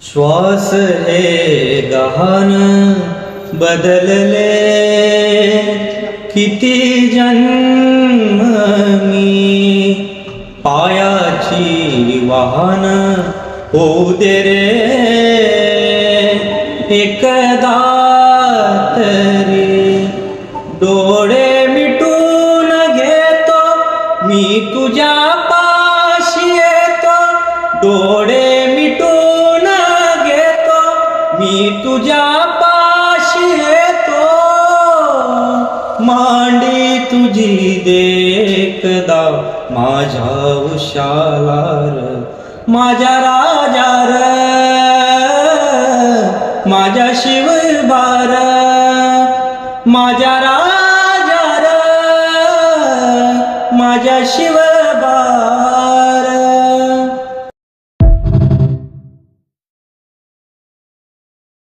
श्वास हे गहन बदलले किती जन्म मी पायाची वाहन होऊ दे रे एकदा तरी डोळे मिटून घेतो मी तुझ्या पाशी येतो डोळे मिटून घेतो मी तुझ्या पाशी येतो मांडी तुझी देखदा माझ्या उशाला र माझ्या राजा र माझ्या शिवबार माझ्या राजा र माझ्या शिव